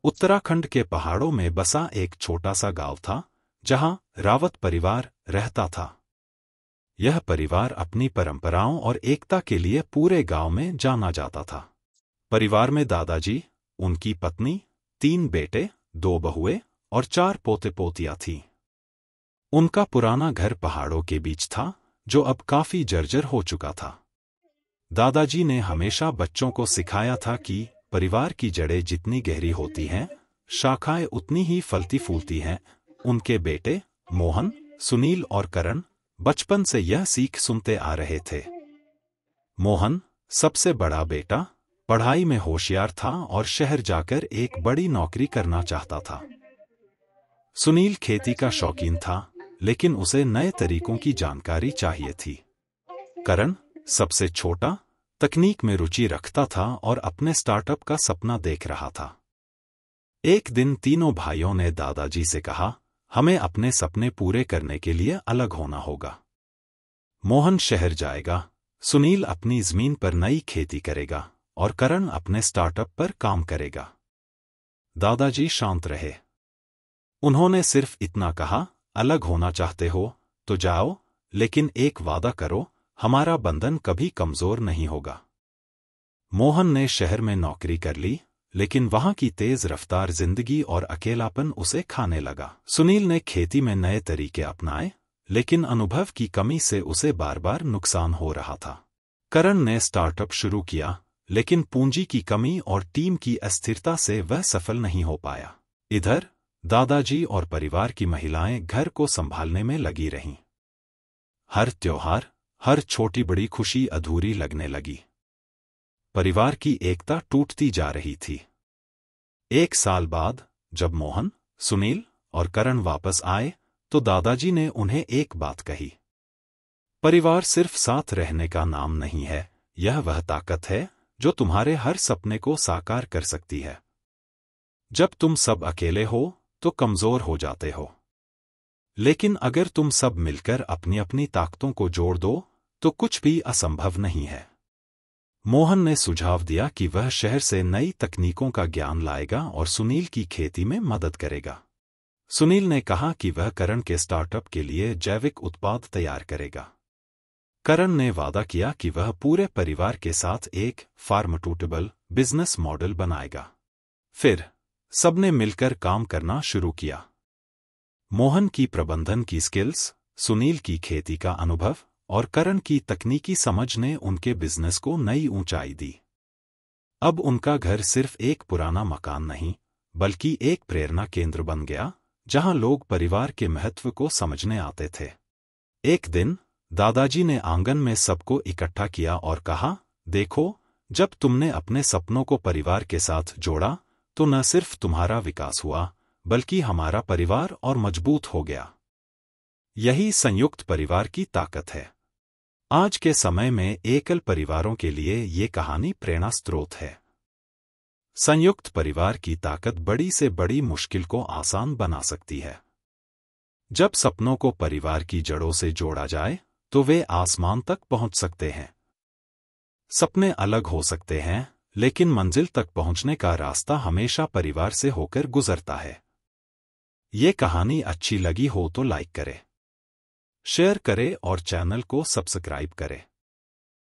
उत्तराखंड के पहाड़ों में बसा एक छोटा सा गांव था, जहां रावत परिवार रहता था। यह परिवार अपनी परंपराओं और एकता के लिए पूरे गांव में जाना जाता था। परिवार में दादाजी, उनकी पत्नी, 3 बेटे, 2 बहुएं और 4 पोते-पोतियां थीं। उनका पुराना घर पहाड़ों के बीच था, जो अब काफी जर्जर हो चुका था। दादाजी ने हमेशा बच्चों को सिखाया था कि परिवार की जड़ें जितनी गहरी होती हैं, शाखाएं उतनी ही फलती फूलती हैं। उनके बेटे मोहन, सुनील और करण बचपन से यह सीख सुनते आ रहे थे। मोहन, सबसे बड़ा बेटा, पढ़ाई में होशियार था और शहर जाकर एक बड़ी नौकरी करना चाहता था। सुनील खेती का शौकीन था, लेकिन उसे नए तरीकों की जानकारी चाहिए थी। करण, सबसे छोटा, तकनीक में रुचि रखता था और अपने स्टार्टअप का सपना देख रहा था। एक दिन तीनों भाइयों ने दादाजी से कहा, हमें अपने सपने पूरे करने के लिए अलग होना होगा। मोहन शहर जाएगा, सुनील अपनी जमीन पर नई खेती करेगा और करण अपने स्टार्टअप पर काम करेगा। दादाजी शांत रहे। उन्होंने सिर्फ इतना कहा, अलग होना चाहते हो तो जाओ, लेकिन एक वादा करो, हमारा बंधन कभी कमजोर नहीं होगा। मोहन ने शहर में नौकरी कर ली, लेकिन वहां की तेज रफ्तार जिंदगी और अकेलापन उसे खाने लगा। सुनील ने खेती में नए तरीके अपनाए, लेकिन अनुभव की कमी से उसे बार बार नुकसान हो रहा था। करण ने स्टार्टअप शुरू किया, लेकिन पूंजी की कमी और टीम की अस्थिरता से वह सफल नहीं हो पाया। इधर दादाजी और परिवार की महिलाएं घर को संभालने में लगी रहीं। हर त्योहार, हर छोटी बड़ी खुशी अधूरी लगने लगी। परिवार की एकता टूटती जा रही थी। 1 साल बाद जब मोहन, सुनील और करण वापस आए, तो दादाजी ने उन्हें एक बात कही। परिवार सिर्फ साथ रहने का नाम नहीं है, यह वह ताकत है जो तुम्हारे हर सपने को साकार कर सकती है। जब तुम सब अकेले हो तो कमजोर हो जाते हो, लेकिन अगर तुम सब मिलकर अपनी अपनी ताकतों को जोड़ दो तो कुछ भी असंभव नहीं है। मोहन ने सुझाव दिया कि वह शहर से नई तकनीकों का ज्ञान लाएगा और सुनील की खेती में मदद करेगा। सुनील ने कहा कि वह करण के स्टार्टअप के लिए जैविक उत्पाद तैयार करेगा। करण ने वादा किया कि वह पूरे परिवार के साथ एक फार्मास्यूटिकल बिजनेस मॉडल बनाएगा। फिर सबने मिलकर काम करना शुरू किया। मोहन की प्रबंधन की स्किल्स, सुनील की खेती का अनुभव और करण की तकनीकी समझ ने उनके बिजनेस को नई ऊंचाई दी। अब उनका घर सिर्फ एक पुराना मकान नहीं, बल्कि एक प्रेरणा केंद्र बन गया, जहां लोग परिवार के महत्व को समझने आते थे। एक दिन दादाजी ने आंगन में सबको इकट्ठा किया और कहा, देखो, जब तुमने अपने सपनों को परिवार के साथ जोड़ा, तो न सिर्फ तुम्हारा विकास हुआ, बल्कि हमारा परिवार और मजबूत हो गया। यही संयुक्त परिवार की ताकत है। आज के समय में एकल परिवारों के लिए ये कहानी प्रेरणा स्रोत है। संयुक्त परिवार की ताकत बड़ी से बड़ी मुश्किल को आसान बना सकती है। जब सपनों को परिवार की जड़ों से जोड़ा जाए, तो वे आसमान तक पहुंच सकते हैं। सपने अलग हो सकते हैं, लेकिन मंजिल तक पहुंचने का रास्ता हमेशा परिवार से होकर गुजरता है। ये कहानी अच्छी लगी हो तो लाइक करें, शेयर करें और चैनल को सब्सक्राइब करें।